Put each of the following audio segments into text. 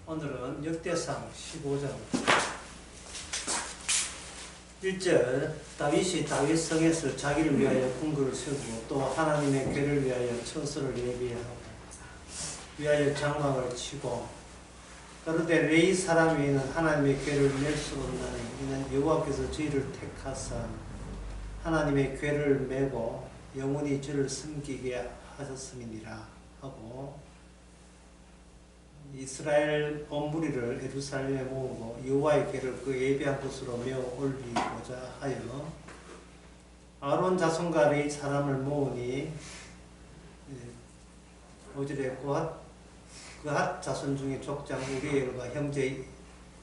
오늘은 역대상 15장 1절 다윗이 다윗성에서 자기를 위하여 궁궐을 세우고 또 하나님의 궤를 위하여 처소를 위하여 장막을 치고 그런데 레위 사람 위에는 하나님의 궤를 맬 수 없나니 이는 여호와께서 저희를 택하사 하나님의 궤를 메고 영원히 저를 섬기게 하셨음이니라 하고 이스라엘 온 무리를 예루살렘에 모으고 여호와의 궤를 그 예비한 곳으로 메어 올리고자 하여 아론 자손과 레위 사람을 모으니 5절에 그핫 자손 중에 족장 우리엘과 형제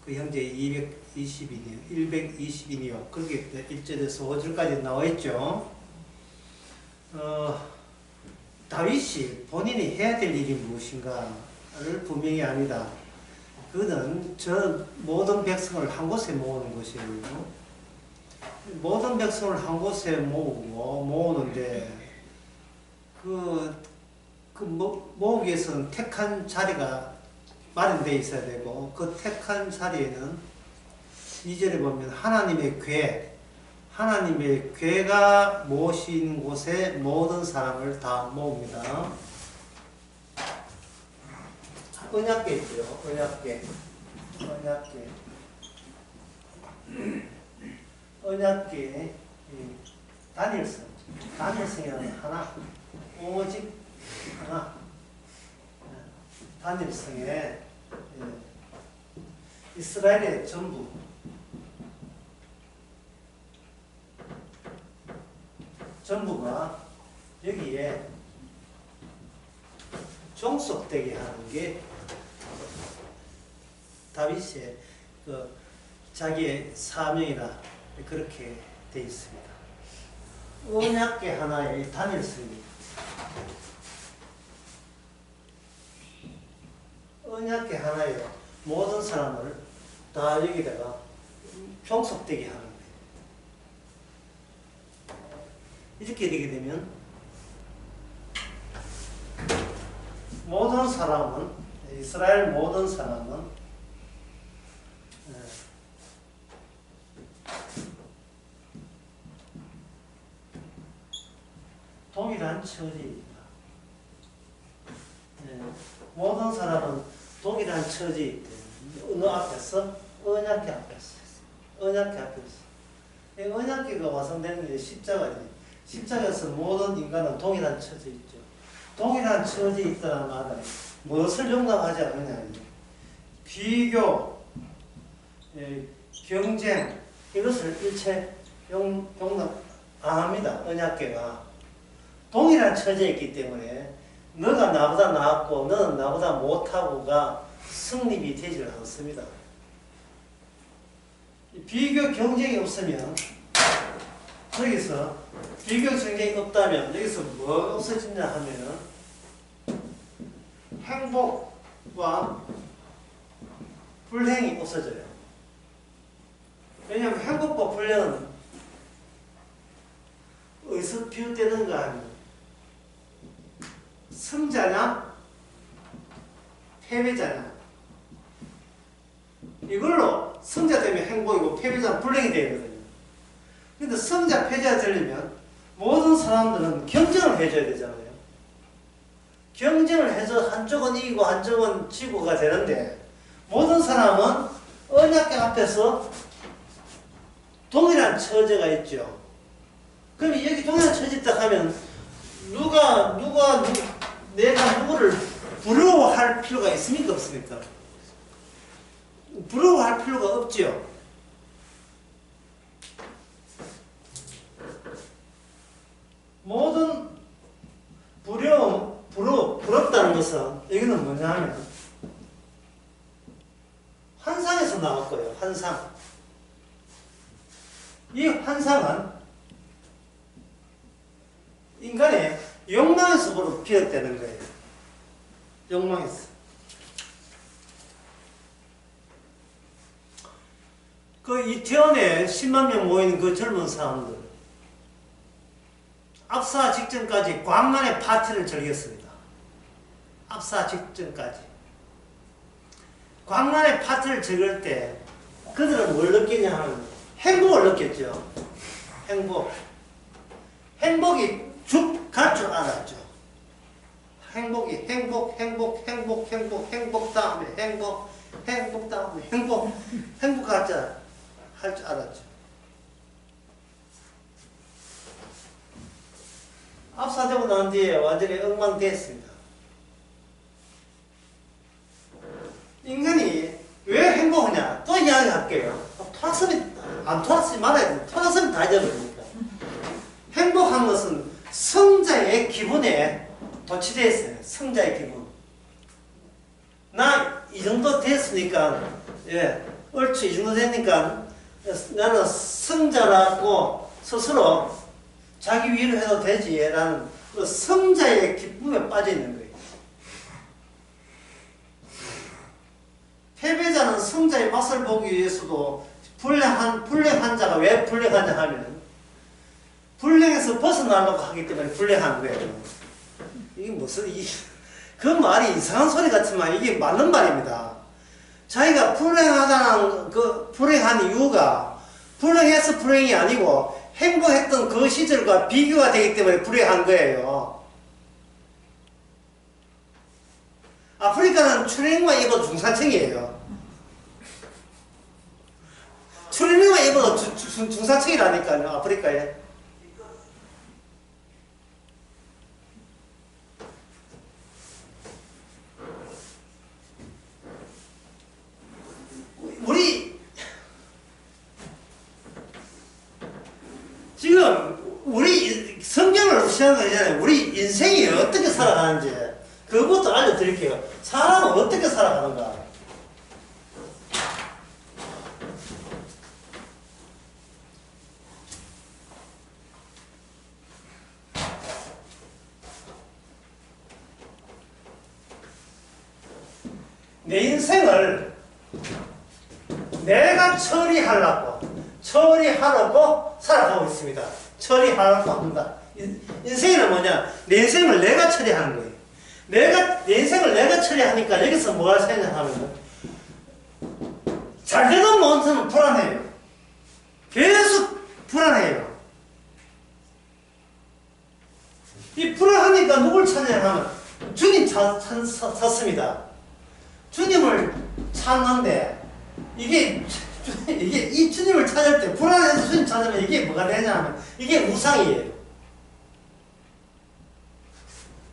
120인이요. 그렇게 1절에서 5절까지 나와 있죠. 다윗이 본인이 해야 될 일이 무엇인가를 분명히 압니다. 그는 저 모든 백성을 한 곳에 모으는 것이에요. 모든 백성을 한 곳에 모으는데 모으기 위해서는 택한 자리가 마련되어 있어야 되고 그 택한 자리에는 2절에 보면 하나님의 궤가 모신 곳에 모든 사람을 다 모읍니다. 언약궤 있죠. 언약궤 다니엘성에는 하나 오직 하나 다니엘성에 이스라엘의 전부가 여기에 종속되게 하는 게 다윗의 자기의 사명이라 그렇게 되어 있습니다. 언약궤 하나에 다니엘성입니다. 언약궤 하나에 모든 사람을 다 여기다가 종속되게 하는 거예요. 이렇게 되게 되면 이스라엘 모든 사람은 동일한 처지입니다. 모든 사람은 동일한 처지이기 때문에 어느 앞에서? 언약궤 앞에서. 언약궤가 완성되는 게 십자가예요. 십자가에서 모든 인간은 동일한 처지에 있죠. 동일한 처지에 있다는 말은 무엇을 용납하지 않느냐. 비교, 경쟁 이것을 일체 용납 안 합니다. 언약궤가 동일한 처지에 있기 때문에 너가 나보다 낫고 너는 나보다 못하고가 성립이 되지 않습니다. 비교 경쟁이 없으면 여기서 비교 경쟁이 없다면 여기서 뭐가 없어지냐 하면 행복과 불행이 없어져요. 왜냐하면 행복과 불행은 어디서 비롯되는가 하면 승자냐 패배자냐 이걸로 승자 되면 행복이고 패배자는 불행이 되거든요. 근데 승자 패배가 되려면 모든 사람들은 경쟁을 해줘야 되잖아요. 경쟁을 해서 한쪽은 이기고 한쪽은 지고가 되는데 모든 사람은 언약궤 앞에서 동일한 처지가 있죠. 그럼 여기 동일한 처지 딱 하면 내가 누구를 부러워할 필요가 있습니까? 없습니까? 부러워할 필요가 없지요. 모든 부럽다는 것은 여기는 뭐냐 하면 환상에서 나왔고요. 환상. 이 환상은 인간의 욕망에서 비롯되는 거예요. 욕망에서. 이태원에 10만 명 모인 그 젊은 사람들 압사 직전까지 광란의 파티를 즐겼습니다. 압사 직전까지. 광란의 파트를 적을 때 그들은 뭘 느끼냐 하면 행복을 느꼈죠. 행복. 행복이 죽 갈 줄 알았죠. 행복이 행복 다음에 행복 다음에 행복 갈 줄 알았죠. 압사되고 난 뒤에 완전히 엉망됐습니다. 인간이 왜 행복하냐? 또 이야기할게요. 안 돌았으면 말아야 돼. 돌았으면 다 잊어버리니까. 행복한 것은 성자의 기분에 도취되어 있어요. 성자의 기분. 나 이 정도 됐으니까, 얼추 이 정도 되니까 나는 성자라고 스스로 자기 위로 해도 되지 라는 그 성자의 기쁨에 빠져 있는 거예요. 패배자는 성자의 맛을 보기 위해서도 불행한 자가 왜 불행하냐 하면 불행에서 벗어나려고 하기 때문에 불행한 거예요. 이게 무슨 그 말이 이상한 소리 같지만 이게 맞는 말입니다. 자기가 불행하다는 그 불행한 이유가 불행해서 불행이 아니고 행복했던 그 시절과 비교가 되기 때문에 불행한 거예요. 아프리카는 추리닝만 입어도 중산층이에요. 추리닝만 입어도 중산층이라니까요. 아프리카에. 우리 성경을 시작하잖아요. 우리 인생이 어떻게 살아가는지 그것도 알려드릴게요. 사람은 어떻게 살아가는가. 내 인생을 내가 처리하려고 살아가고 있습니다. 처리하려고 합니다. 인생은 뭐냐? 내 인생을 내가 처리하는 거예요. 내 인생을 내가 처리하니까 여기서 뭐가 생기냐 하면 잘 되던 모습은 불안해요. 계속 불안해요. 이 불안하니까 누굴 찾냐 하면 주님 찾습니다. 주님을 찾는데 이 주님을 찾을 때 불안해서 주님 찾으면 이게 뭐가 되냐 하면 이게 우상이에요.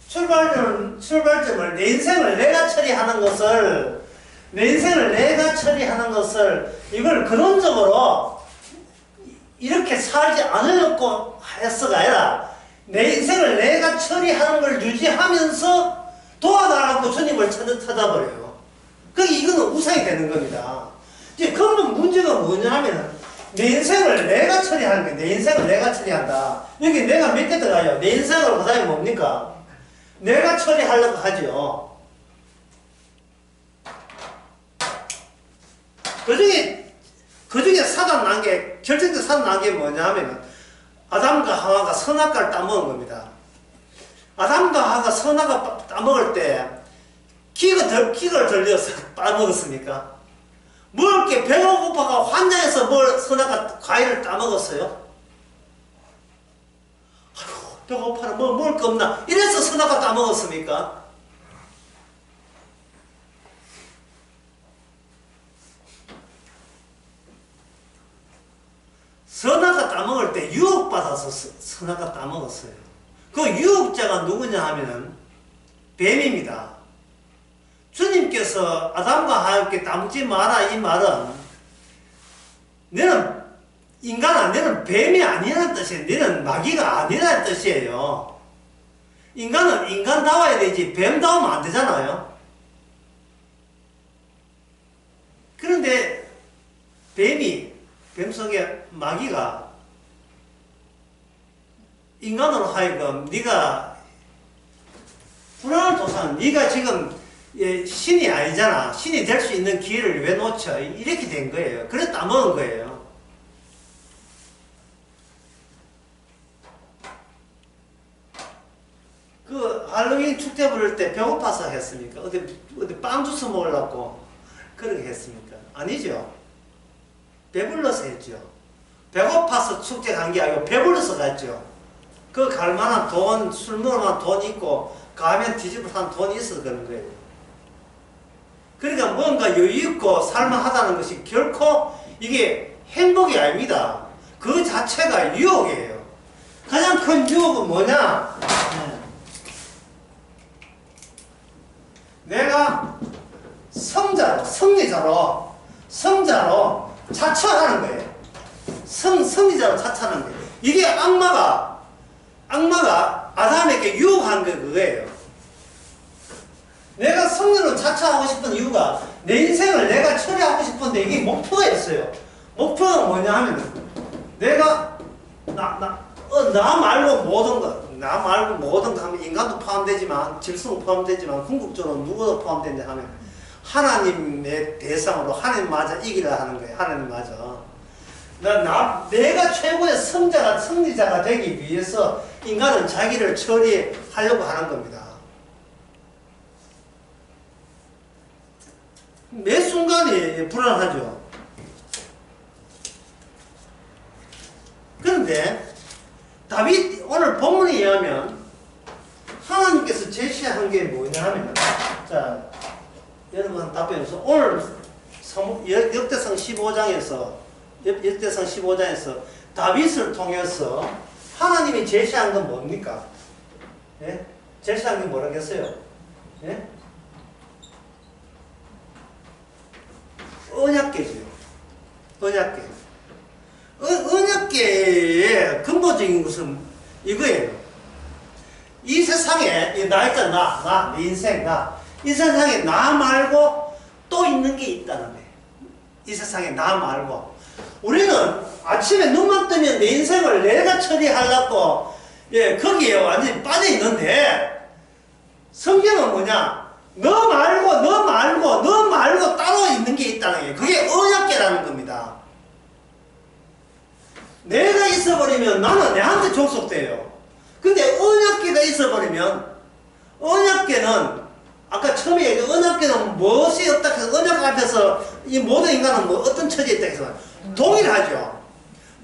출발점을 내 인생을 내가 처리하는 것을 이걸 근원적으로 이렇게 살지 않으려고 해서가 아니라 내 인생을 내가 처리하는 걸 유지하면서 도와달라고 주님을 찾아버려요. 이거는 우상이 되는 겁니다. 이제 그러면 문제가 뭐냐면 내 인생을 내가 처리하는 거예요. 내 인생을 내가 처리한다. 여기 내가 몇 개 들어가요? 내 인생을 그 다음에 뭡니까? 내가 처리하려고 하죠. 그 중에 사단 난 게, 결정적 사단 난 게 뭐냐 하면 아담과 하와가 선악과를 따먹은 겁니다. 아담과 하와가 선악과 따먹을 때 기가 들려서 따먹었습니까? 먹을 게 배가 고파가 환장해서 선악과 과일을 따먹었어요? 아이고, 배가 고파라, 먹을 거 없나? 이래서 선악과 따먹었습니까? 선악과 따먹을 때 유혹받아서 선악과 따먹었어요. 그 유혹자가 누구냐 하면은 뱀입니다. 주님께서 아담과 하와께 따먹지 마라 이 말은 너는 인간아 너는 뱀이 아니라는 뜻이에요. 너는 마귀가 아니라는 뜻이에요. 인간은 인간다워야 되지 뱀다우면 안 되잖아요. 그런데 뱀 속에 마귀가 인간으로 하여금 네가 불안을 도사는 네가 지금 신이 아니잖아. 신이 될 수 있는 기회를 왜 놓쳐? 이렇게 된 거예요. 그래서 따먹은 거예요. 그 할로윈 축제 부를 때 배고파서 했습니까? 어디 빵 주스 먹으려고 그렇게 했습니까? 아니죠. 배불러서 했죠. 배고파서 축제 간 게 아니고 배불러서 갔죠. 그 갈만한 돈, 술 먹을 만한 돈 있고 가면 뒤집어 산 돈이 있어서 그런 거예요. 그러니까 뭔가 여유 있고 살만하다는 것이 결코 이게 행복이 아닙니다. 그 자체가 유혹이에요. 가장 큰 유혹은 뭐냐? 내가 성자로 자처하는 거예요. 성리자로 자처하는 거예요. 이게 악마가 아담에게 유혹한 게 그거예요. 내가 성리로 자처하고 싶은 이유가 내 인생을 내가 처리하고 싶은데 이게 목표였어요. 목표가 뭐냐 하면 내가 나 말고 모든 거 인간도 포함되지만 질서도 포함되지만 궁극적으로 누구도 포함된다 하면 하나님의 대상으로 하나님마저 이기라 하는 거예요. 하나님마저. 내가 최고의 성리자가 되기 위해서 인간은 자기를 처리하려고 하는 겁니다. 매 순간이 불안하죠. 그런데 다윗 오늘 본문에 의하면 하나님께서 제시한 게 뭐냐 하면, 자, 여러분 답변해서 오늘 역대상 15장에서 다윗을 통해서 하나님이 제시한 건 뭡니까? 예? 제시한 게 뭐라겠어요? 예? 언약궤죠. 언약궤. 언약궤의 근본적인 것은 이거예요. 이 세상에, 나 있잖아, 내 인생, 이 세상에 나 말고 또 있는 게 있다는 거예요. 이 세상에 나 말고. 우리는 아침에 눈만 뜨면 내 인생을 내가 처리하려고, 거기에 완전히 빠져 있는데, 성경은 뭐냐? 너 말고 따로 있는 게 있다는 거예요. 그게 언약궤라는 겁니다. 내가 있어버리면 나는 내한테 종속돼요. 근데 언약궤가 있어버리면, 언약궤는 아까 처음에 얘기한 언약궤는 무엇이 없다 해서 언약 앞에서 이 모든 인간은 뭐 어떤 처지에 있다 해서 동일하죠.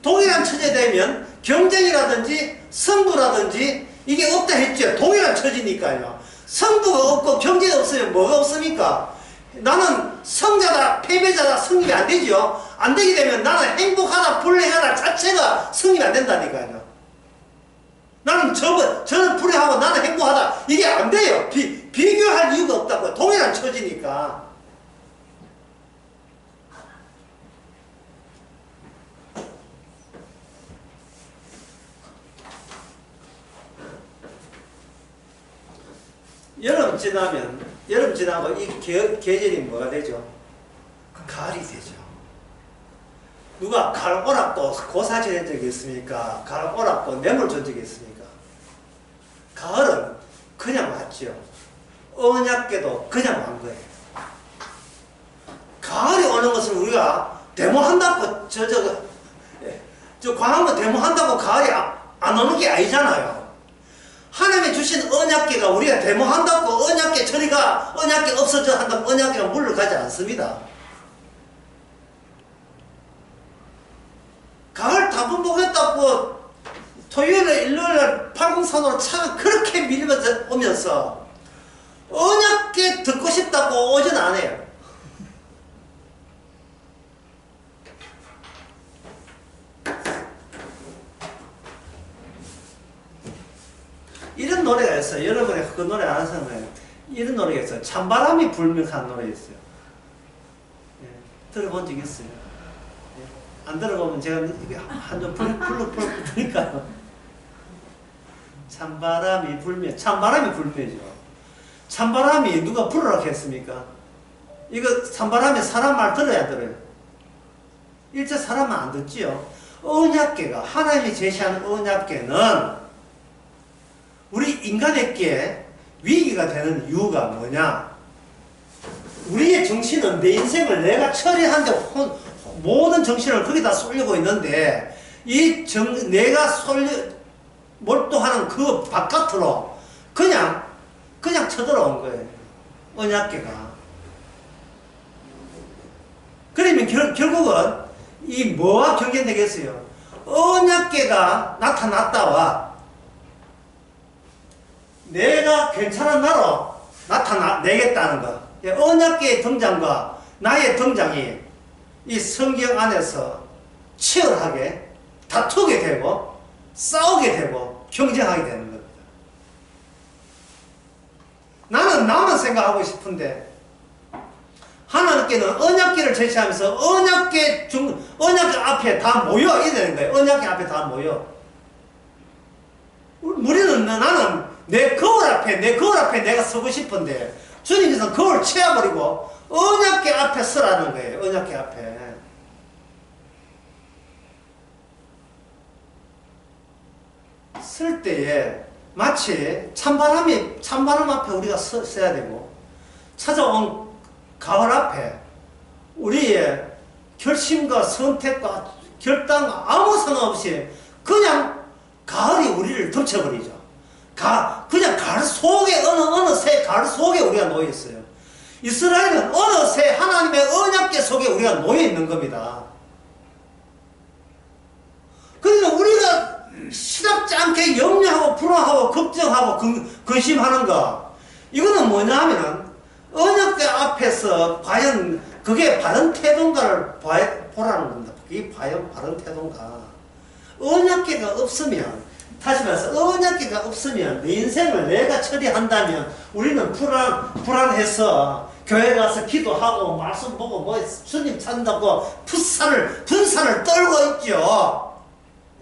동일한 처지에 되면 경쟁이라든지 승부라든지 이게 없다 했죠. 동일한 처지니까요. 승부가 없고 경쟁이 없으면 뭐가 없습니까? 나는 성자다, 패배자다, 승립이 안 되죠. 안 되게 되면 나는 행복하다, 불행하다 자체가 승립이 안 된다니까요. 나는 저는 불행하고 나는 행복하다. 이게 안 돼요. 비교할 이유가 없다고요. 동일한 처지니까. 여름 지나고 이 계절이 뭐가 되죠? 가을이 되죠. 누가 가을 오락고 고사질 한 적이 있습니까? 가을 오락고 뇌물 준 적이 있습니까? 가을은 그냥 왔죠. 언약궤도 그냥 온 거예요. 가을이 오는 것을 우리가 데모한다고 저 광화문 데모한다고 가을이 안 오는 게 아니잖아요. 하나님이 주신 언약궤가 우리가 데모한다고 언약궤 처리가 언약궤 없어져 한다고 언약궤가 물러가지 않습니다. 가을 단풍 보겠다고 토요일에 일요일에 팔공산으로 차가 그렇게 밀면서 오면서 언약궤 듣고 싶다고 오진 않아요. 이런 노래가 있어요. 여러분이 그 노래 아는 사람은 이런 노래가 있어요. 찬바람이 불면 한 노래였어요. 들어본 적 있어요. 안 들어보면 제가 한번 불러드릴까요? 찬바람이 불면, 찬바람이 불면이죠. 찬바람이 누가 불으라고 했습니까? 이거 찬바람이 사람 말 들어야 들어요. 일제 사람은 안 듣지요. 언약궤가, 하나님이 제시하는 언약궤는 우리 인간에게 위기가 되는 이유가 뭐냐? 우리의 정신은 내 인생을 내가 처리하는데 모든 정신을 거기다 쏠리고 있는데 내가 몰두하는 그 바깥으로 그냥 쳐들어온 거예요. 언약궤가. 그러면 결국은 이 뭐와 경계되겠어요? 언약계가 나타났다와 내가 괜찮은 나로 나타내겠다는 것. 언약계의 등장과 나의 등장이 이 성경 안에서 치열하게 다투게 되고 싸우게 되고 경쟁하게 되는 겁니다. 나는 나만 생각하고 싶은데 하나님께는 언약궤를 제시하면서 언약궤 앞에 다 모여 이러는 거예요. 언약궤 앞에 다 모여. 나는 내 거울 앞에 내가 서고 싶은데 주님께서는 거울 채워버리고 언약궤 앞에 서라는 거예요. 언약궤 앞에. 쓸 때에 마치 찬바람 앞에 우리가 서야 되고 찾아온 가을 앞에 우리의 결심과 선택과 결단 아무 상관없이 그냥 가을이 우리를 덮쳐버리죠. 그냥 가을 속에 어느 새 가을 속에 우리가 놓여 있어요. 이스라엘은 어느새 하나님의 언약궤 속에 우리가 놓여 있는 겁니다. 그러니까 우리가 시답지 않게 염려하고 불안하고 걱정하고 근심하는 거, 이거는 뭐냐 하면은 언약궤 앞에서 과연 그게 바른 태도인가를 보라는 겁니다. 그게 과연 바른 태도인가. 언약궤가 없으면, 다시 말해서 언약궤가 없으면 내 인생을 내가 처리한다면 우리는 불안해서 교회 가서 기도하고 말씀 보고 뭐 주님 찾는다고 분산을 떨고 있죠.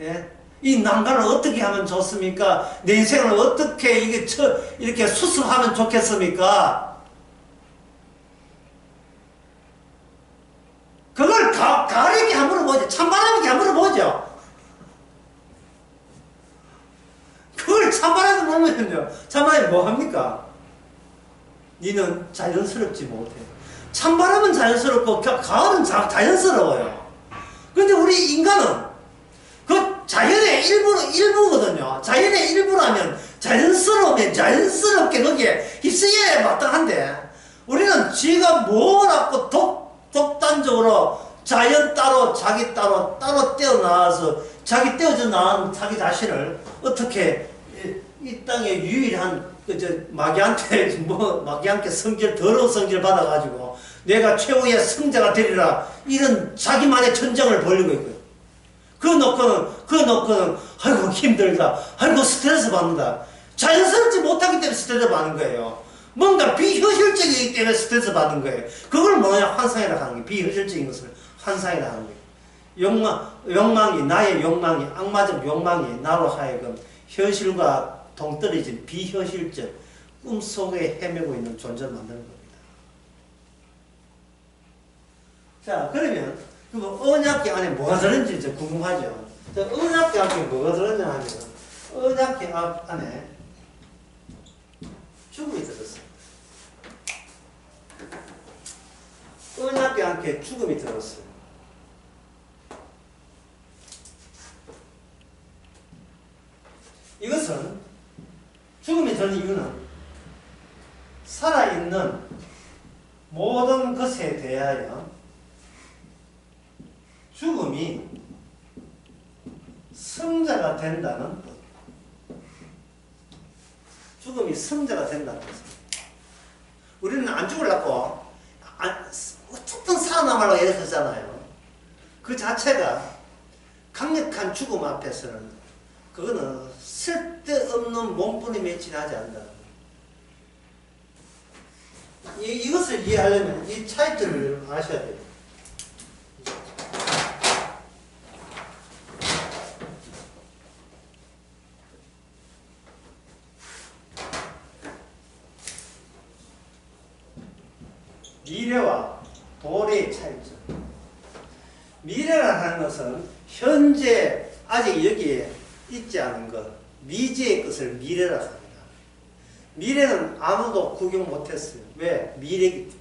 예? 이 난간을 어떻게 하면 좋습니까? 내 인생을 어떻게 이렇게 수습하면 좋겠습니까? 그걸 가을에게 한번 물어보죠. 찬바람에게 한번 물어보죠. 그걸 찬바람에 물으면요, 찬바람이 뭐 합니까? 니는 자연스럽지 못해. 찬바람은 자연스럽고 가을은 자연스러워요. 그런데 우리 인간은 그 자연의 일부거든요. 자연의 일부라면 자연스럽게 거기에 휩쓰여야 마땅한데, 우리는 지가 뭐라고 독단적으로 자연 따로 자기 따로 떼어나와서 자기 떼어져 나온 자기 자신을 어떻게 이 땅에 유일한 마귀한테 더러운 성질 받아가지고 내가 최후의 승자가 되리라, 이런 자기만의 전쟁을 벌이고 있고요. 그거 놓고는 아이고 힘들다, 아이고 스트레스 받는다. 자연스럽지 못하기 때문에 스트레스 받는 거예요. 뭔가 비현실적이기 때문에 스트레스 받는 거예요. 그걸 뭐냐, 환상이라 하는 거예요. 비현실적인 것을 환상이라 하는 거예요. 나의 욕망이, 악마적 욕망이 나로 하여금 현실과 동떨어진 비현실적 꿈속에 헤매고 있는 존재를 만드는 겁니다. 자, 그러면 언약궤 안에 뭐가 들었는지 이제 궁금하죠. 언약궤 안에 뭐가 들었냐 하면 언약궤 안에 죽음이 들었어요. 언약궤 안에 죽음이 들었어요. 이것은 죽음이 드는 이유는 살아있는 모든 것에 대하여 죽음이 승자가 된다는 것. 죽음이 승자가 된다는 것입니다. 우리는 안 죽으려고 어쨌든 살아남으려고 애쓰잖아요. 그 자체가 강력한 죽음 앞에서는 그거는 쓸데없는 몸부림에 지나지 않는다. 이것을 이해하려면 이 차이점을 아셔야 돼요. 미래와 도래의 차이점. 미래라는 것은 현재 아직 여기에 있지 않은 것, 미지의 것을 미래라고 합니다. 미래는 아무도 구경 못했어요. 왜? 미래이기 때문에.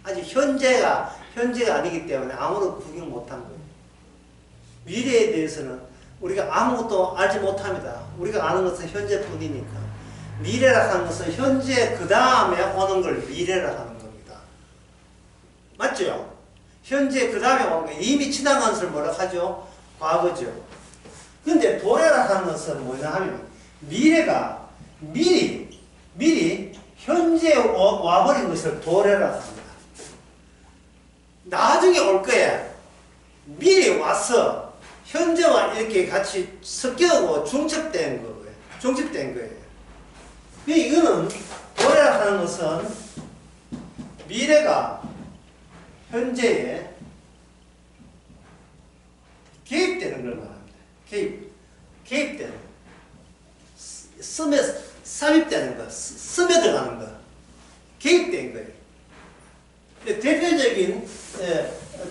아직 현재가 아니기 때문에 아무도 구경 못한 거예요. 미래에 대해서는 우리가 아무것도 알지 못합니다. 우리가 아는 것은 현재뿐이니까. 미래라 하는 것은 현재 그 다음에 오는 걸 미래라 하는 겁니다. 맞죠? 현재 그 다음에 온 거 이미 지나간 것을 뭐라 하죠? 과거죠. 근데 도래라는 것은 뭐냐 하면 미래가 미리 현재에 와버린 것을 도래라고 합니다. 나중에 올 거야. 미리 와서 현재와 이렇게 같이 섞여고 중첩된 거예요. 중첩된 거예요. 이거는 도래라는 것은 미래가 현재에 개입되는 걸 말합니다. 개입되는 거. 삽입되는 거. 스며들어가는 거. 개입된 거예요. 대표적인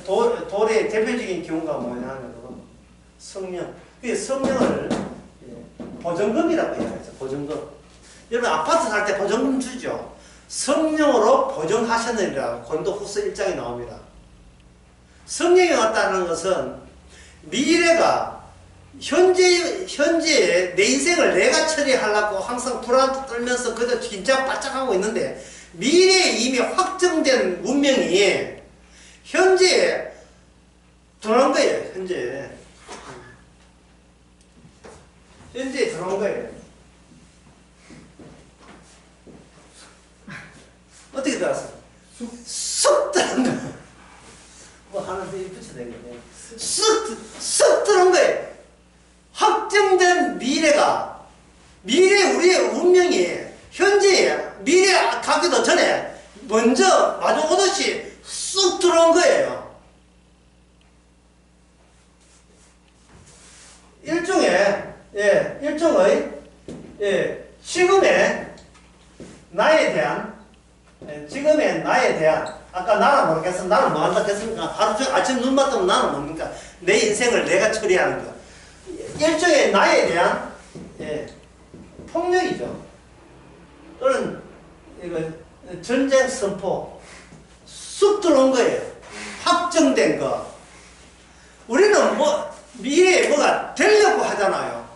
돌의 대표적인 경우가 뭐냐면 성령. 그 성령을 보증금이라고 얘기하죠. 보증금. 여러분 아파트 살 때 보증금 주죠. 성령으로 보증하셨느니라 고린도후서 1장에 나옵니다. 성령이 왔다는 것은 미래가 현재의 내 인생을 내가 처리하려고 항상 불안 떨면서 그저 긴장 바짝 하고 있는데 미래에 이미 확정된 운명이 현재에 들어온 거예요. 현재에 들어온 거예요. 어떻게 들어왔어? 쑥 들어온 거예요. 뭐 하나 더 붙여야 되겠네. 쑥 들어온 거예요. 확정된 미래가 우리의 운명이 현재에 미래에 가기도 전에 먼저 마주 오듯이 쑥 들어온 거예요. 일종의 지금의 나에 대한 아까 나는 모르겠어. 나는 뭐 한다 했습니까? 하루 종일 아침 눈 맞으면 나는 뭡니까? 내 인생을 내가 처리하는 거. 일종의 나에 대한 폭력이죠. 또는 이거 전쟁 선포 쑥 들어온 거예요. 확정된 거. 우리는 뭐 미래에 뭐가 되려고 하잖아요.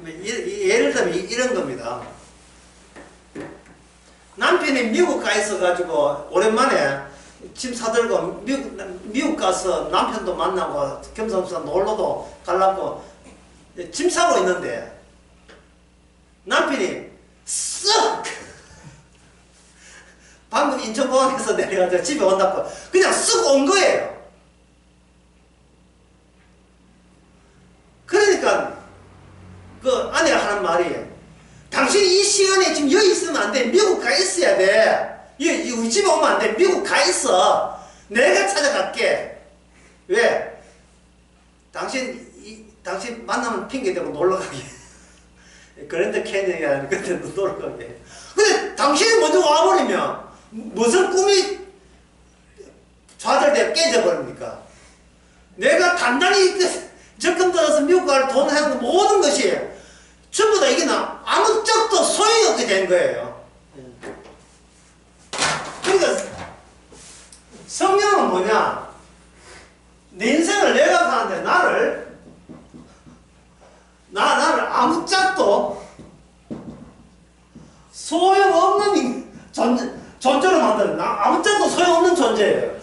예를 들면 이런 겁니다. 남편이 미국 가 있어가지고 오랜만에 짐 사들고 미국 가서 남편도 만나고 겸사겸사 놀러도 가려고 짐 사고 있는데 남편이 쓱 방금 인천공항에서 내려가서 집에 온다고 그냥 쓱 온 거예요. 그러니까 그 아내가 하는 말이 당신이 이 시간에 지금 여기 있으면 안 돼. 미국 가 있어야 돼. 우리 집에 오면 안 돼. 미국 가 있어. 내가 찾아갈게. 왜? 당신 만나면 핑계대고 놀러가게. 그랜드 캐니언이 아니라 그때 놀러가게. 근데 당신이 먼저 와버리면 무슨 꿈이 좌절되어 깨져버립니까? 내가 단단히 적금 들어서 미국 갈 돈 하는 모든 것이 전부 다 이게 아무 짝도 소용이 없게 된 거예요. 그러니까 성령은 뭐냐? 내 인생을 내가 사는데 나를 아무 짝도 소용없는 존재로 만드는 아무 짝도 소용없는 존재예요.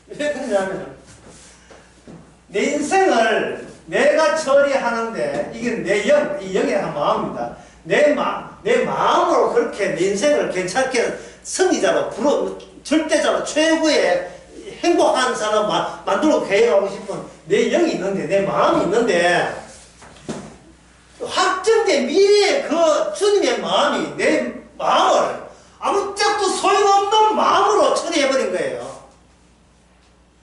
왜 그러냐면 내 인생을 내가 처리하는데 이게 이 영의 한 마음입니다. 내 마음으로 그렇게 내 인생을 괜찮게 승리자로 절대자로 최고의 행복한 사람 만들고 계획하고 싶은 내 영이 있는데 내 마음이 있는데 확정된 미래의 그 주님의 마음이 내 마음을 아무 짝도 소용없는 마음으로 처리해버린 거예요.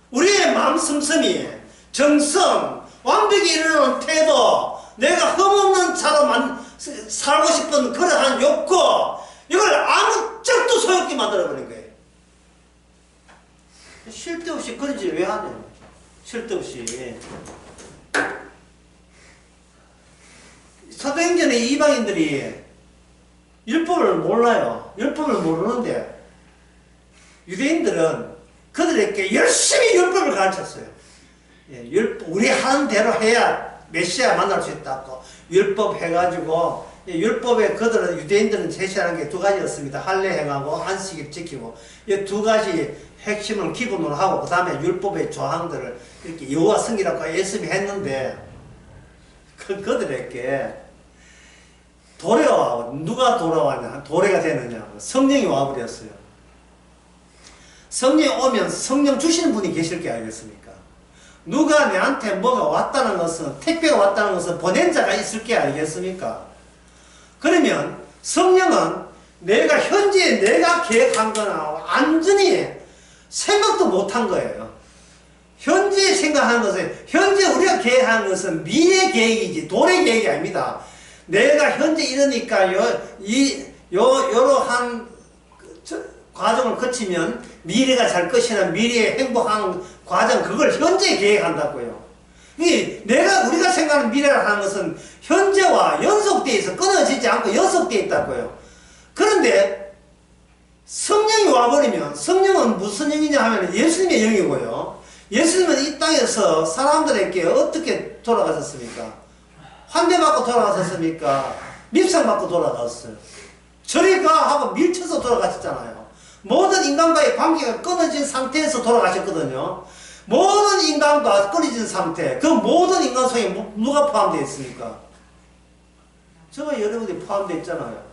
우리의 마음 씀씀이 정성 완벽히 이루는 태도, 내가 흠없는 자로 살고 싶은 그러한 욕구, 이걸 아무 짝도 소용없게 만들어버린 거예요. 쉴 데 없이 그런 짓을 왜 하냐? 쉴 데 없이. 사도행전의 이방인들이 율법을 몰라요. 율법을 모르는데 유대인들은 그들에게 열심히 율법을 가르쳤어요. 우리 하는 대로 해야 메시아 만날 수 있다고 율법 해가지고 율법에 그들은 유대인들은 제시하는 게 두 가지였습니다. 할례 행하고 안식일 지키고 이 두 가지 핵심을 기본으로 하고 그 다음에 율법의 조항들을 이렇게 여호와 성기라고 열심히 했는데 그들에게 도래와 누가 돌아왔냐 도래가 되느냐 성령이 와버렸어요. 성령이 오면 성령 주시는 분이 계실 게 알겠습니까? 누가 내한테 뭐가 왔다는 것은 택배가 왔다는 것은 보낸 자가 있을 게 알겠습니까? 그러면 성령은 내가 현재 내가 계획한 거나 완전히 생각도 못한 거예요. 현재 생각하는 것은 현재 우리가 계획한 것은 미래 계획이지 도래 계획이 아닙니다. 내가 현재 이러니까 요러한 과정을 거치면 미래가 잘 것이나 미래의 행복한 과정 그걸 현재 계획한다고요. 우리가 생각하는 미래라고 하는 것은 현재와 연속되어 있어 끊어지지 않고 연속되어 있다고요. 그런데 성령이 와버리면 성령은 무슨 영이냐 하면 예수님의 영이고요. 예수님은 이 땅에서 사람들에게 어떻게 돌아가셨습니까? 환대받고 돌아가셨습니까? 밉상받고 돌아갔어요. 저리 가 하고 밀쳐서 돌아가셨잖아요. 모든 인간과의 관계가 끊어진 상태에서 돌아가셨거든요. 모든 인간과 끊어진 상태, 그 모든 인간 속에 누가 포함되어 있습니까? 저와 여러분이 포함되어 있잖아요.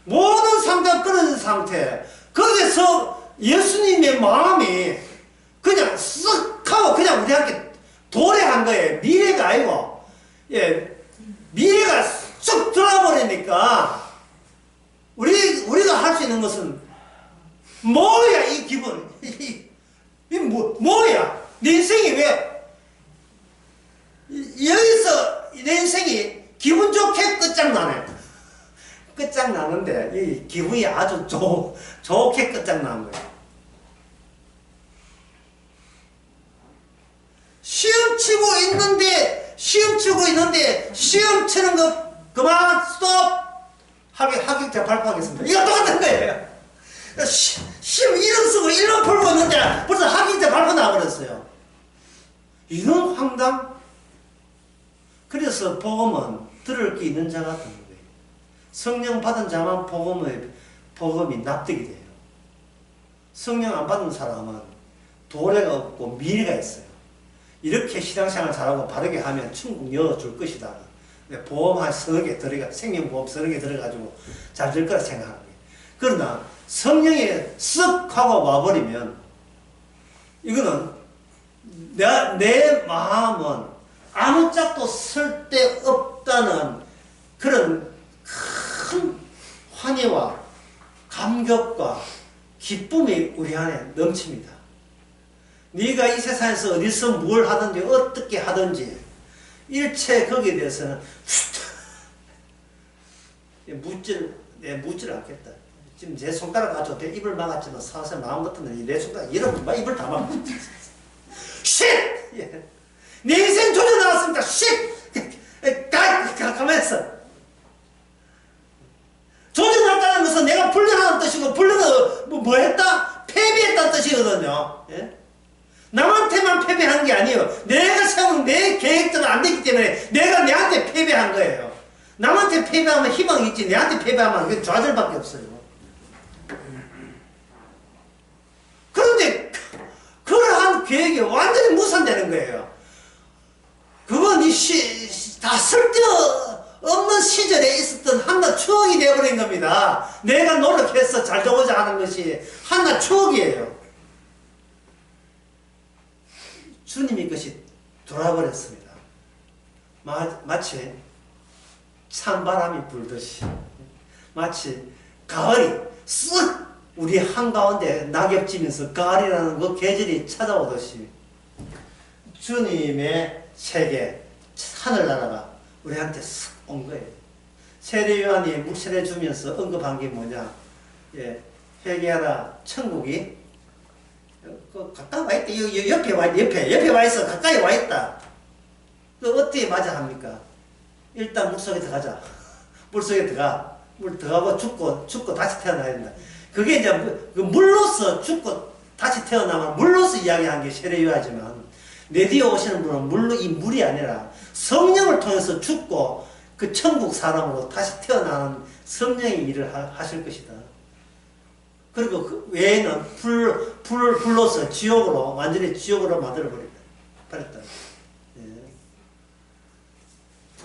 모든 상태가 끊어진 상태, 거기서 예수님의 마음이 그냥 쓱 하고 그냥 우리한테 도래한 거예요. 미래가 아니고, 미래가 쑥 들어버리니까, 우리가 할 수 있는 것은, 뭐야, 이 기분. 뭐야? 내 인생이 왜, 여기서 내 인생이 기분 좋게 끝장나네. 끝장나는데, 이 기분이 아주 좋게 끝장나는 거예요. 시험 치고 있는데, 시험 치는 거, 그만, 스톱! 합격자 발표하겠습니다. 이거 똑같은 거예요. 시험 1원 쓰고 1원 풀고 있는데 벌써 합격자 발표 나와버렸어요. 이런 황당? 그래서 복음은 들을 게 있는 자 같은 거예요. 성령 받은 자만 복음이 납득이 돼요. 성령 안 받은 사람은 도래가 없고 미래가 있어요. 이렇게 신앙생활 잘하고 바르게 하면 천국 열어줄 것이다. 보험 한 서너 개 들어가, 생명보험 서너 개 들어가지고 잘 될 거라 생각하는 거예요. 그러나 성령이 쓱 하고 와버리면 이거는 내 마음은 아무 짝도 쓸데없다는 그런 큰 환희와 감격과 기쁨이 우리 안에 넘칩니다. 네가 이 세상에서 어디서 뭘 하든지 어떻게 하든지 일체 거기에 대해서는 묻지를 않겠다. 지금 제 손가락 가지고 입을 막았지만 사실 마음 같으면 내 손가락 이렇게 막 입을 다 막고 쉿! 내 인생 조져 나왔습니다. 쉿! 가만히 있어. 조져 나왔다는 것은 내가 불륜하는 뜻이고 불륜은 뭐 했다? 패배했다는 뜻이거든요. 예? 남한테만 패배한 게 아니에요. 내가 세운 내 계획대로 안 됐기 때문에 내가 내한테 패배한 거예요. 남한테 패배하면 희망이 있지 내한테 패배하면 그게 좌절밖에 없어요. 그런데 그러한 계획이 완전히 무산되는 거예요. 그건 다 쓸데없는 시절에 있었던 한낱 추억이 되어버린 겁니다. 내가 노력해서 잘 되고자 하는 것이 한낱 추억이에요. 주님의 것이 돌아버렸습니다. 마치 찬바람이 불듯이 마치 가을이 쓱 우리 한가운데 낙엽지면서 가을이라는 그 계절이 찾아오듯이 주님의 세계 하늘나라가 우리한테 쓱 온 거예요. 세례 요한이 묵세례 주면서 언급한 게 뭐냐? 회개하라 천국이 가까이 와 있다. 옆에 와 있어. 가까이 와 있다. 어떻게 맞아 합니까? 일단 물속에 들어가자. 물속에 들어가. 물 들어가고 죽고 다시 태어나야 된다. 그게 이제 물로서 죽고 다시 태어나면 물로서 이야기한 게 세례요하지만 내 뒤에 오시는 분은 이 물이 아니라 성령을 통해서 죽고 그 천국 사람으로 다시 태어나는 성령이 일을 하실 것이다. 그리고 그 외에는 불로서 지옥으로, 완전히 지옥으로 만들어버렸다. 예.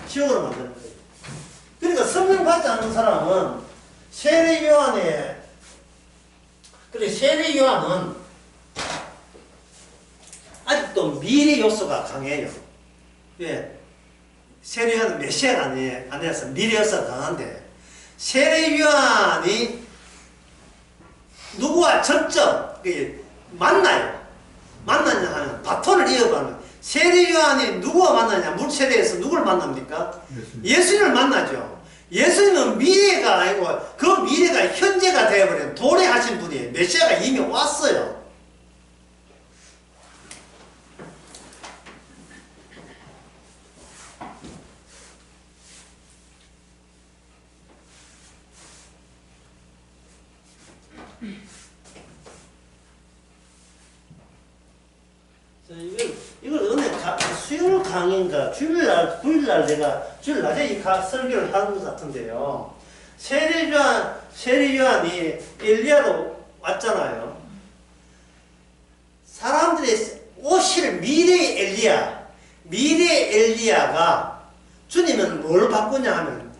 지옥으로 만드는 거예요. 그러니까 성령 받지 않는 사람은 세례 요한은 아직도 미래 요소가 강해요. 예. 세례 요한은 메시아가 아니라서 미래 요소가 강한데, 세례 요한이 누구와 접점, 만나요. 만나냐 하면 바톤을 이어가는. 세례 요한이 누구와 만나냐? 물세례에서 누굴 만납니까? 예수님을 만나죠. 예수님은 미래가 아니고 그 미래가 현재가 되어버린 도래하신 분이에요. 메시아가 이미 왔어요. 이걸 은혜 수요일 강의인가 주일날, 9일날 내가 주일 낮에 이 설교를 하는 것 같은데요. 세례 요한이 엘리야로 왔잖아요. 사람들이 오실 미래의 엘리야가 주님은 뭘 바꾸냐 하면,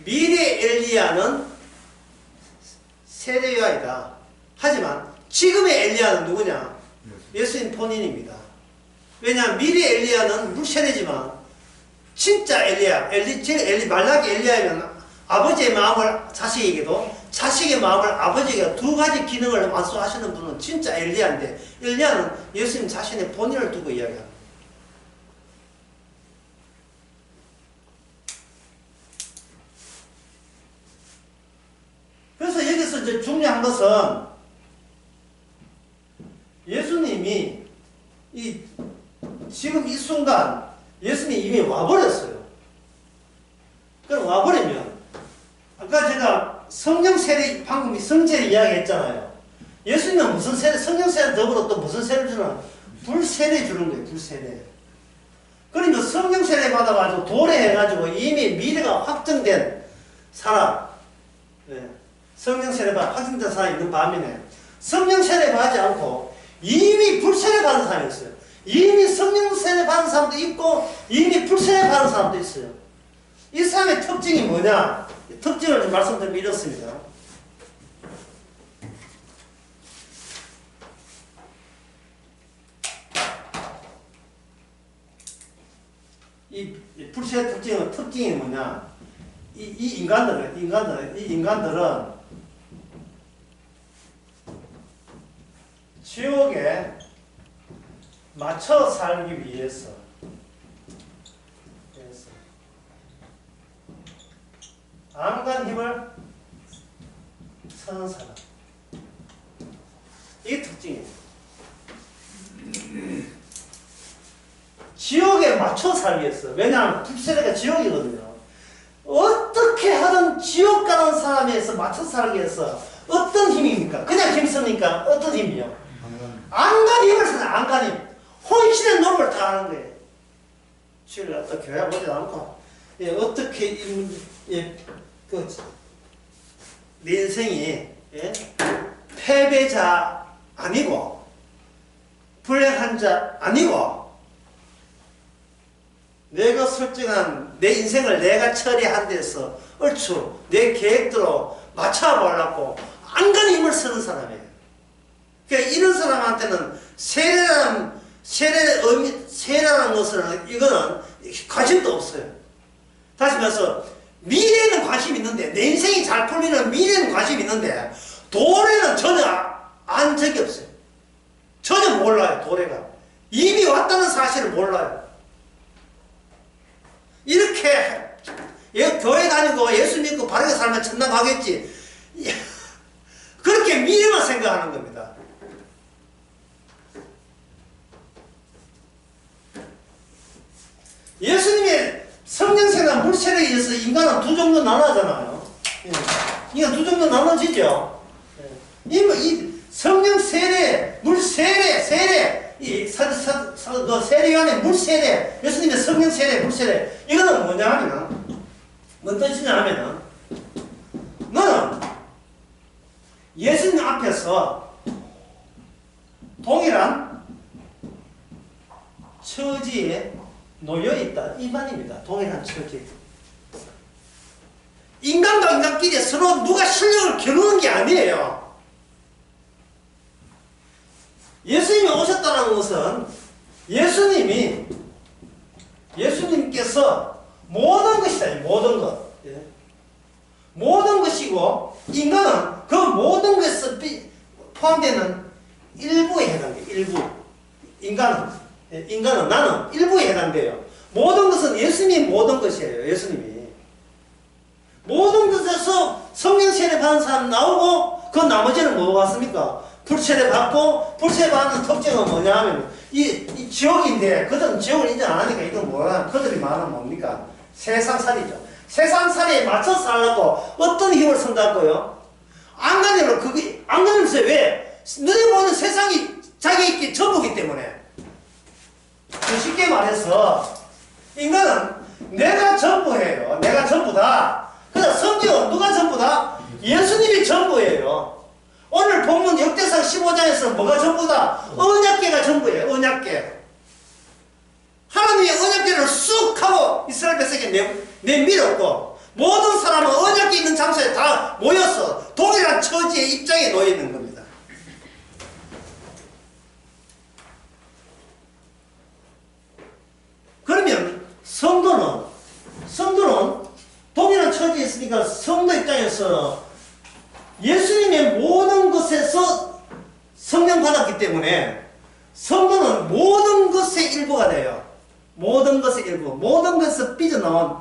미래의 엘리야는 세례 요한이다. 하지만 지금의 엘리야는 누구냐? 예수님 본인입니다. 왜냐하면 미래 엘리야는 물세례지만 진짜 말라기 엘리야면 아버지의 마음을 자식에게도, 자식의 마음을 아버지에게 두 가지 기능을 완수하시는 분은 진짜 엘리야인데, 엘리야는 예수님 자신의 본인을 두고 이야기합니다. 그래서 여기서 이제 중요한 것은 예수님이 지금 이 순간 예수님이 이미 와버렸어요. 그럼 와버리면, 아까 제가 성령 세례, 방금 성세례 이야기 했잖아요. 예수님은 무슨 세례, 성령 세례 더불어 또 무슨 세례를 주나? 불세례 주는 거예요, 불세례. 그러니까 성령 세례 받아가지고 도래해가지고 이미 미래가 확정된 사람, 성령 세례 확정된 사람이 있는 반면에, 성령 세례 받지 않고 이미 불세례 받은 사람이 있어요. 이미 성령 세례 받은 사람도 있고 이미 불세례 받은 사람도 있어요. 이 사람의 특징이 뭐냐? 특징을 좀 말씀드리면 이렇습니다. 이 불세례 특징이 뭐냐? 이 인간들은 지옥에 맞춰 살기 위해서 안간 힘을 쓰는 사람, 이게 특징이에요. 지옥에 맞춰 살기 위해서. 왜냐하면 불세례가 지옥이거든요. 어떻게 하든 지옥 가는 사람에서 맞춰 살기 위해서 어떤 힘입니까? 그냥 힘 씁니까? 어떤 힘이요? 안간 힘을 쓰는, 안간 힘. 혼신의 노력을 다 하는 거예요. 주일날 또 교회 오지 않고, 어떻게, 내 인생이, 패배자 아니고, 불행한 자 아니고, 내가 설정한 내 인생을 내가 처리한 데서 얼추 내 계획대로 맞춰보려고 안간 힘을 쓰는 사람이에요. 그러니까 이런 사람한테는 세례라는 것은 이거는 관심도 없어요. 다시 말해서 미래에는 관심이 있는데, 내 인생이 잘 풀리는 미래에는 관심이 있는데 도래는 전혀 안 적이 없어요. 전혀 몰라요. 도래가 이미 왔다는 사실을 몰라요. 이렇게 교회 다니고 예수 믿고 바르게 살면 천당 가겠지, 그렇게 미래만 생각하는 겁니다. 예수님의 성령세례나 물세례에 의해서 인간은 두 종류 나눠잖아요. 인간 두 종류 나눠지죠. 이 성령세례, 물세례, 세례, 그 세례 안에 물 세례, 예수님의 성령 세례, 물 세례, 이거는 뭐냐 하면, 뭔 뜻이냐 하면은, 너는 예수님 앞에서 동일한 처지에 놓여 있다. 이 말입니다. 동일한 처지. 인간과 인간끼리 서로 누가 실력을 겨루는 게 아니에요. 예수님이 오셨다는 것은 예수님께서 모든 것이다. 모든 것. 예. 모든 것이고 인간은 그 모든 것에 포함되는 일부에 해당돼요. 일부. 인간은 나는 일부에 해당돼요. 모든 것은 예수님이 모든 것이에요. 예수님이. 모든 것에서 성령 세례 받은 사람 나오고 그 나머지는 뭐가 왔습니까? 불세례 받고 불세례 받는 특징은 뭐냐 하면 이 지옥인데 그들은 지옥을 인정 안 하니까 이건 뭐야? 그들이 말하는 뭡니까? 세상살이죠. 세상살이에 맞춰 살려고 어떤 힘을 쓴다고요? 안 가려면 그게 안 가려면서 왜? 너희 보는 세상이 자기에게 전부기 때문에. 쉽게 말해서 인간은 내가 전부예요. 내가 전부다. 그래서 성경은 누가 전부다? 예수님이 전부예요. 오늘 본문 역대상 15장에서 뭐가 전부다? 언약궤가 전부예요. 언약궤. 하나님의 언약궤를 쑥 하고 이스라엘 백성에게 내밀었고 모든 사람은 언약궤 있는 장소에 다 모여서 동일한 처지의 입장에 놓여 있는 겁니다. 그러면 성도는 동일한 처지에 있으니까 성도 입장에서 예수님의 모든 것에서 성령 받았기 때문에 성도는 모든 것의 일부가 돼요. 모든 것의 일부. 모든 것에서 삐져나온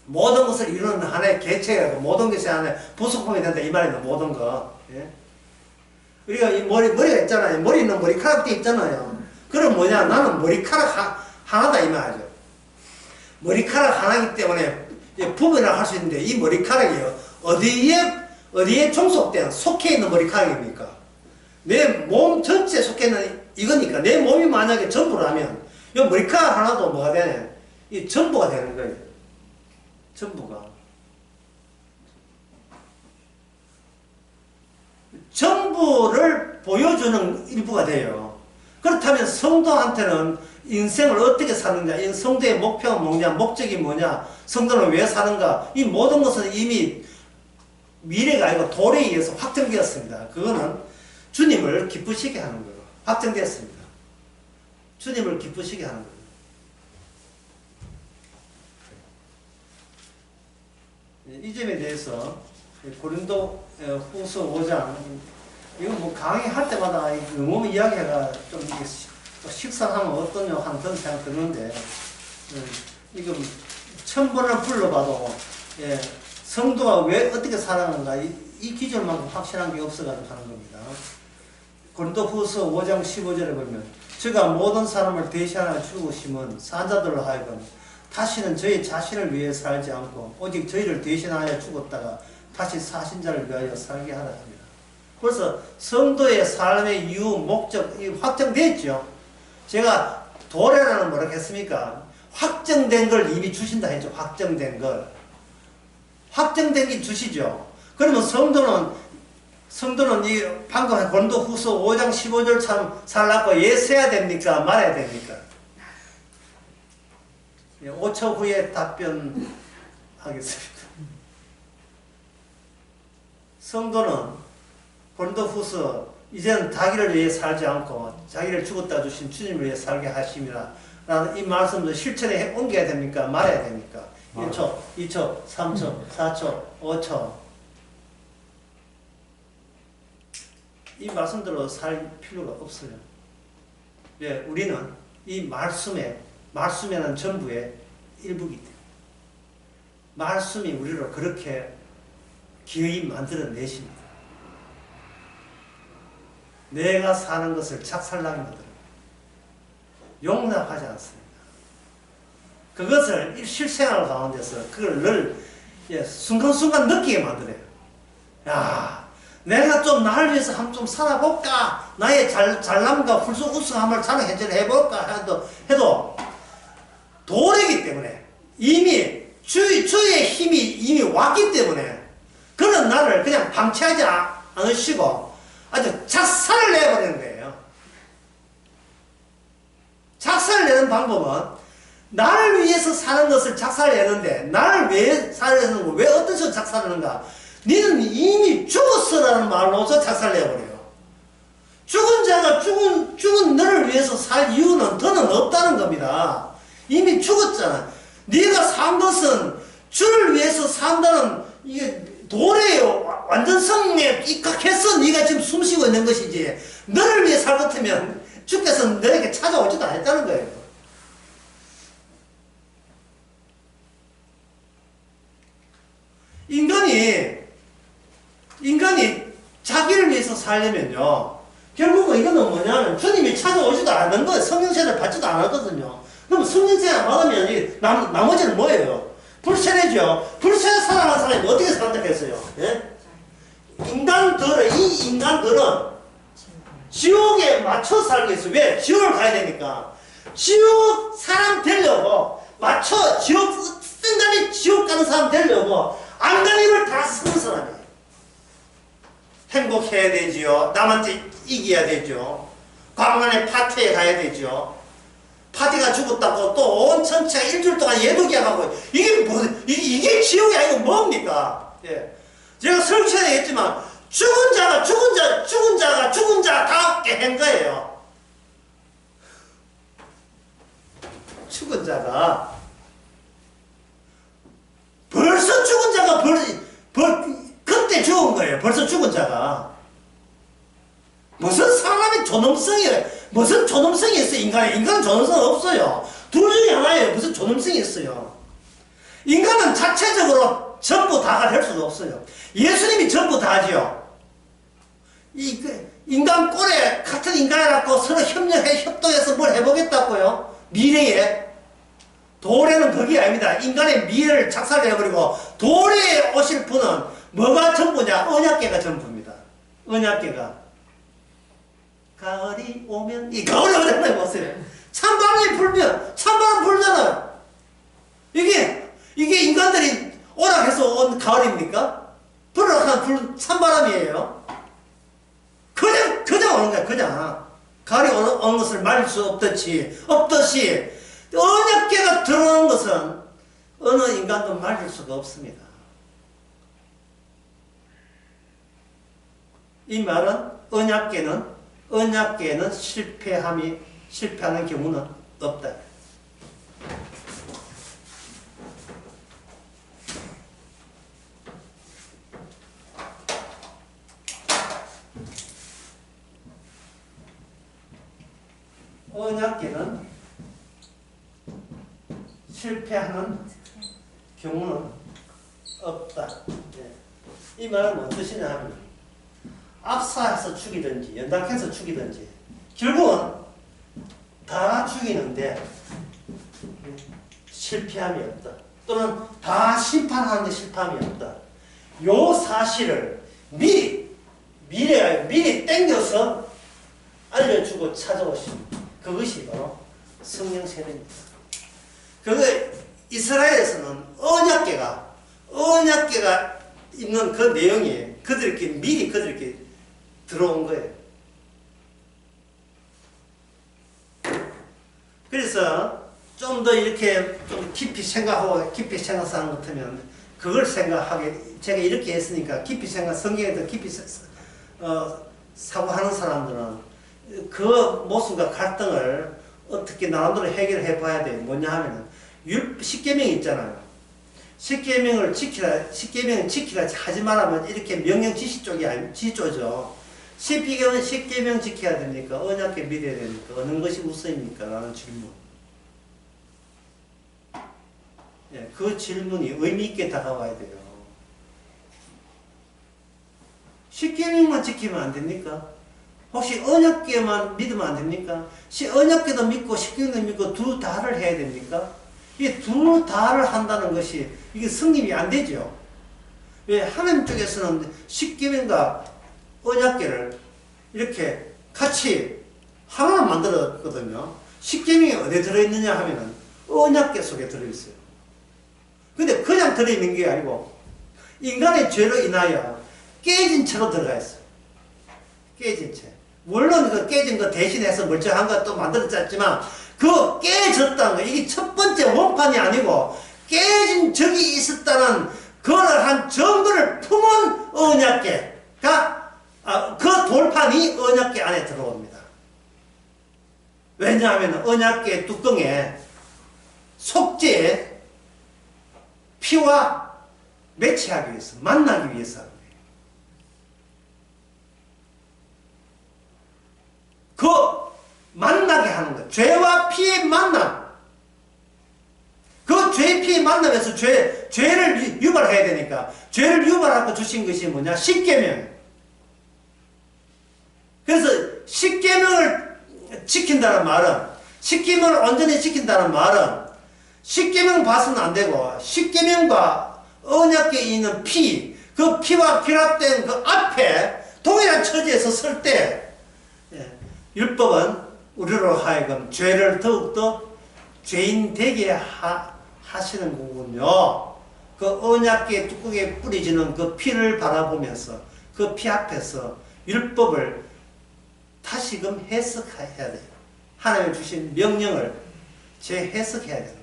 모든 것을 이루는 하나의 개체가 모든 것이 하나의 부속품이 된다. 이 말입니다. 모든 것. 예? 우리가 이 머리가 있잖아요. 머리 있는 머리카락도 있잖아요. 그럼 뭐냐? 나는 머리카락 하나다. 이 말이죠. 머리카락 하나이기 때문에 부분을 할 수 있는데 이 머리카락이요. 어디에 종속된, 속해 있는 머리카락입니까? 내 몸 전체에 속해 있는 이거니까 내 몸이 만약에 전부라면 이 머리카락 하나도 뭐가 되냐? 이 전부가 되는 거예요. 전부가. 전부를 보여주는 일부가 돼요. 그렇다면 성도한테는 인생을 어떻게 사는가, 성도의 목표가 뭐냐, 목적이 뭐냐, 성도는 왜 사는가, 이 모든 것은 이미 미래가 아니고 도래에 의해서 확정되었습니다. 그거는 주님을 기쁘시게 하는 거예요. 확정되었습니다. 주님을 기쁘시게 하는 거예요. 이 점에 대해서 고린도 후서 5장 이거 뭐 강의할 때마다 너무 이야기가 좀 식상하면 어떠냐 하는 그런 생각 드는데 이거 1000번을 불러봐도 성도가 왜 어떻게 살아가는가 이 기준만큼 확실한 게 없어가지고 하는 겁니다. 고린도 후서 5장 15절에 보면 저가 모든 사람을 대신하여 죽으심은 산자들로 하여금 다시는 저희 자신을 위해 살지 않고 오직 저희를 대신하여 죽었다가 다시 사신 자를 위하여 살게 하라 합니다. 그래서 성도의 삶의 이유, 목적이 확정됐죠. 제가 도래라는 뭐라고 했습니까? 확정된 걸 이미 주신다 했죠. 확정된 걸. 확정된 게 주시죠. 그러면 성도는 이 방금 고린도 후서 5장 15절 참 살라고 예서야 됩니까? 말해야 됩니까? 5초 후에 답변하겠습니다. 성도는 고린도 후서 이제는 자기를 위해 살지 않고 자기를 죽었다 주신 주님을 위해 살게 하심이라 라는 이 말씀도 실천에 옮겨야 됩니까? 말해야 됩니까? 1초, 2초, 3초, 4초, 5초 이 말씀대로 살 필요가 없어요. 예, 우리는 이 말씀에는 전부의 일부이기 때문에 말씀이 우리를 그렇게 기어이 만들어내십니다. 내가 사는 것을 착살나게 만들어요. 용납하지 않습니다. 그것을 실생활 가운데서 그걸 늘 순간순간 느끼게 만들어요. 야, 내가 좀 나를 위해서 한번 좀 살아볼까? 나의 잘남과 훌륭우승함을 자랑해줄 해볼까? 해도 도래이기 때문에 이미 주의 힘이 이미 왔기 때문에 그런 나를 그냥 방치하지 않으시고 아주 작살을 내버리는 거예요. 작살을 내는 방법은 나를 위해서 사는 것을 작살을 내는데 나를 왜 살려는 거? 왜 어떤 식으로 작살을 내는가? 너는 이미 죽었어라는 말로서 작살을 내버려요. 죽은 자가 죽은 너를 위해서 살 이유는 더는 없다는 겁니다. 이미 죽었잖아. 네가 산 것은 주를 위해서 산다는 이게 도래요. 완전 성령에 입각해서 네가 지금 숨쉬고 있는 것이지 너를 위해 살 같으면 주께서 너에게 찾아오지도 않았다는 거예요. 인간이 자기를 위해서 살려면요 결국은 이거는 뭐냐면 주님이 찾아오지도 않는 거예요. 성령세를 받지도 않았거든요. 그럼 성령세를 받으면 나머지는 뭐예요? 불신이죠. 불신에 살아가는 사람이 어떻게 선택했어요? 예? 이 인간들은 지옥에 맞춰 살겠어. 왜? 지옥을 가야 되니까. 지옥 사람 되려고 맞춰 인간이 지옥 가는 사람 되려고 안간 힘을 다 쓰는 사람이에요. 행복해야 되지요. 남한테 이겨야 되죠. 광란의 파티에 가야 되죠. 파티가 죽었다고 또 온 전체가 일주일 동안 예독이하고 이게 지옥이 아니고 뭡니까? 예. 제가 설치에 얘기했지만 죽은 자가 다 깨한 거예요. 죽은 자가 벌써 죽은 자가 그때 죽은 거예요. 벌써 죽은 자가. 무슨 사람의 존엄성이에요. 무슨 존엄성이 있어요, 인간은 존엄성 없어요. 둘 중에 하나예요. 무슨 존엄성이 있어요. 인간은 자체적으로 전부 다가 될 수가 없어요. 예수님이 전부 다지요. 인간 꼴에 같은 인간이라고 서로 협동해서 뭘 해보겠다고요? 미래에. 도래는 그게 아닙니다. 인간의 미래를 작살내버리고 도래에 오실 분은 뭐가 전부냐? 언약궤가 전부입니다. 언약궤가. 가을이 오면 가을이 오잖아요. 보세요. 찬바람이 불면 찬바람 불잖아요. 이게 인간들이 오락해서 온 가을입니까? 불어rak한 찬바람이에요. 그냥 오는 거야. 그냥 가을이 오는 것을 말릴 수 없듯이 언약궤가 들어오는 것은 어느 인간도 말릴 수가 없습니다. 이 말은 언약궤는 실패하는 경우는 없다. 언약궤는 실패하는 경우는 없다. 네. 이 말은 무슨 뜻이냐 하면 압사해서 죽이든지 연락해서 죽이든지 결국은 다 죽이는데 실패함이 없다. 또는 다 심판하는데 실패함이 없다. 요 사실을 미리 땡겨서 알려주고 찾아오신 그것이 바로 성령 세례입니다. 이스라엘에서는 언약궤가 있는 그 내용이 미리 그들에게 들어온 거예요. 그래서 좀 더 이렇게 좀 깊이 생각하는 것 같으면 그걸 제가 이렇게 했으니까 성경에 더 깊이 사고하는 사람들은 그 모순과 갈등을 어떻게 나름대로 해결해 봐야 돼요. 뭐냐 하면은 십계명이 있잖아요. 십계명을 지키라 하지 말라면 이렇게 명령 지시 쪽이죠. 십계명 지켜야 됩니까? 언약궤 믿어야 됩니까? 어느 것이 우선입니까? 라는 질문. 예, 그 질문이 의미 있게 다가와야 돼요. 십계명만 지키면 안 됩니까? 혹시 언약궤만 믿으면 안 됩니까? 언약궤도 믿고 십계명도 믿고 둘 다를 해야 됩니까? 이 둘 다를 한다는 것이 이게 성립이 안 되죠. 왜? 하나님 쪽에서는 십계명과 언약궤를 이렇게 같이 하나를 만들었거든요. 십계명이 어디에 들어있느냐 하면은 언약궤 속에 들어있어요. 근데 그냥 들어있는 게 아니고 인간의 죄로 인하여 깨진 채로 들어가 있어요. 깨진 채. 물론 그 깨진 거 대신해서 멀쩡한 거 또 만들어졌지만 그 깨졌다는 거, 이게 첫 번째 원판이 아니고 깨진 적이 있었다는 그러한 증거를 품은 언약궤가 그 돌판이 언약궤 안에 들어옵니다. 왜냐하면 언약궤 뚜껑에 속죄에 피와 매치하기 위해서, 만나기 위해서 하는 거예요. 그 만나게 하는 거예요. 죄와 피의 만남. 그 죄, 피의 만남에서 죄를 유발해야 되니까 죄를 유발하고 주신 것이 뭐냐? 십계명. 그래서 십계명을 지킨다는 말은, 십계명을 온전히 지킨다는 말은 십계명 봐서는 안 되고 십계명과 언약궤에 있는 피, 그 피와 결합된 그 앞에 동일한 처지에서 설 때 율법은 우리로 하여금 죄를 더욱더 죄인 되게 하시는 거군요. 그 언약궤 뚜껑에 뿌려지는 그 피를 바라보면서 그 피 앞에서 율법을 다시금 해석해야 돼요. 하나님 주신 명령을 재해석해야 돼요.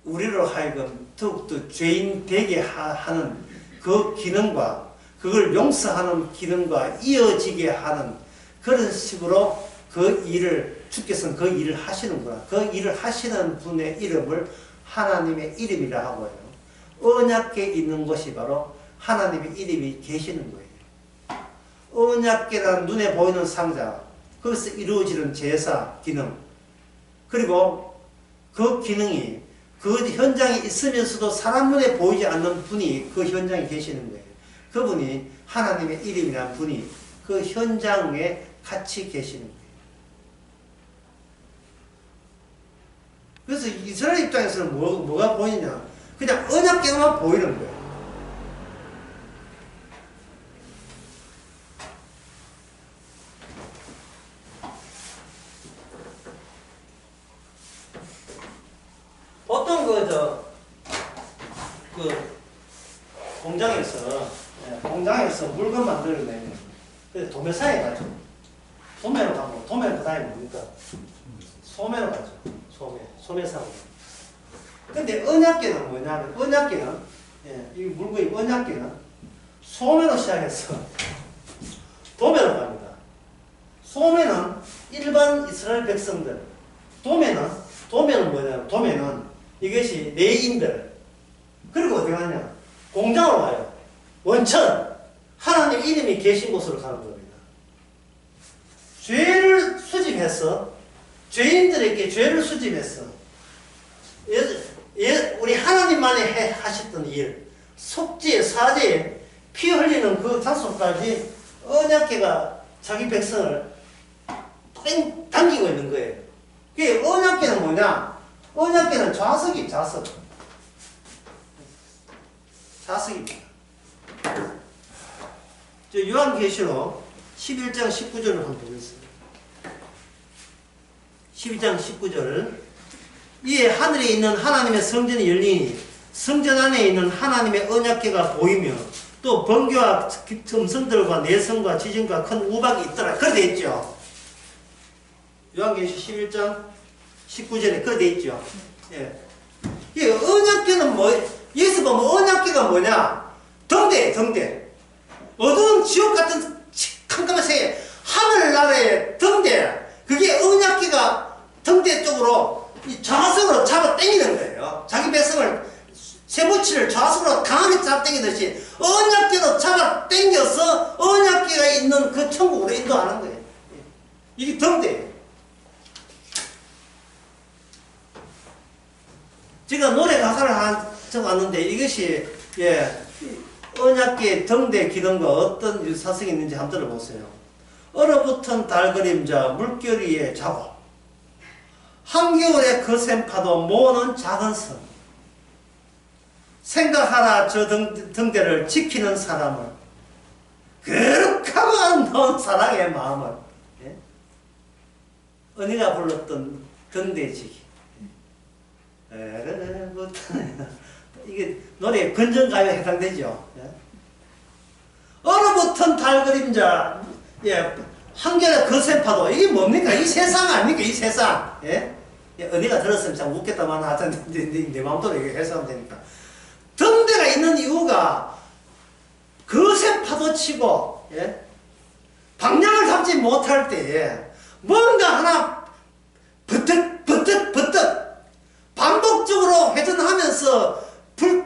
우리로 하여금 더욱더 죄인 되게 하는 그 기능과 그걸 용서하는 기능과 이어지게 하는 그런 식으로 그 일을, 주께서는 그 일을 하시는구나. 그 일을 하시는 분의 이름을 하나님의 이름이라 하고요. 언약궤에 있는 것이 바로 하나님의 이름이 계시는 거예요. 언약궤라는 눈에 보이는 상자, 거기서 이루어지는 제사 기능, 그리고 그 기능이 그 현장에 있으면서도 사람 눈에 보이지 않는 분이 그 현장에 계시는 거예요. 그분이 하나님의 이름이라는 분이 그 현장에 같이 계시는 거예요. 그래서 이스라엘 입장에서는 뭐가 보이냐? 그냥 언약궤만 보이는 거예요. 보통 공장에서 물건 만들어내면 그래서 도매상에 가죠. 도매로 가고, 도매로 그 다음에 뭡니까? 소매로 가죠. 소매상으로. 근데 언약궤는 뭐냐면, 언약궤는, 이 물건이 언약궤는 소매로 시작해서 도매로 갑니다. 소매는 일반 이스라엘 백성들, 도매는 뭐냐면, 도매는 이것이 레인들, 그리고 어디 가냐? 공장으로 가요. 원천, 하나님 이름이 계신 곳으로 가는 겁니다. 죄를 수집해서, 죄인들에게 죄를 수집해서, 우리 하나님만이 하셨던 일, 속죄, 사죄, 피 흘리는 그 장소까지 언약궤가 자기 백성을 당기고 있는 거예요. 그게 언약궤는 뭐냐? 언약궤는 좌석입니다. 좌석입니다. 요한계시록 11장 19절을 한번 보겠습니다. 12장 19절. 이에 하늘에 있는 하나님의 성전이 열리니 성전 안에 있는 하나님의 언약궤가 보이며 또 번개와 점성들과 내성과 지진과 큰 우박이 있더라. 그래 돼 있죠. 요한계시록 11장 19절에 그래 돼 있죠. 예. 이 언약궤는 여기서 보면 언약궤가 뭐냐? 등대. 어두운 지옥 같은 캄캄한 세계, 하늘나라의 등대, 그게 언약궤가 등대 쪽으로 좌석으로 잡아 당기는 거예요. 자기 백성을, 세무치를 좌석으로 강하게 잡아 당기듯이 언약궤로 잡아 당겨서 언약궤가 있는 그 천국으로 인도하는 거예요. 이게 등대예요. 제가 노래 가사를 적어왔는데 이것이 언약궤 등대 기능과 어떤 사성이 있는지 한번 들어보세요. 얼어붙은 달 그림자 물결 위에 자고 한겨울의 거센 파도 모으는 작은 섬 생각하라 저 등대를 지키는 사람을 거룩하고 아름다운 사랑의 마음을 예? 은희가 불렀던 등대지기 이게 노래 건전가요에 해당되죠. 예? 얼어붙은 달 그림자 예, 한결의 거센파도 이게 뭡니까? 이 세상 아닙니까? 이 세상 예? 은혜가 들었으면 참 웃겠다만 하여튼 내 마음대로 해석하면 되니까 등대가 있는 이유가 거센 파도 치고 예? 방향을 잡지 못할 때에 뭔가 하나 버뜩 반복적으로 회전하면서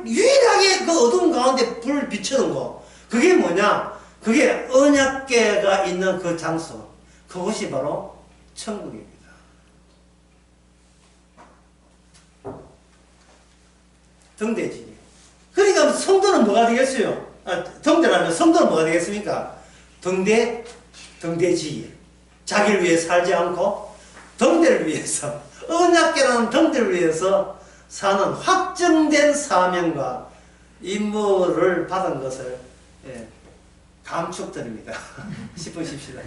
유일하게 그 어두운 가운데 불을 비추는 거 그게 뭐냐? 그게 언약궤가 있는 그 장소 그것이 바로 천국입니다. 등대지. 그러니까 성도는 뭐가 되겠어요? 등대라면 성도는 뭐가 되겠습니까? 등대지. 자기를 위해 살지 않고 등대를 위해서 언약궤라는 등대를 위해서 사는 확정된 사명과 임무를 받은 것을 예, 감축드립니다. 10분 쉽시다.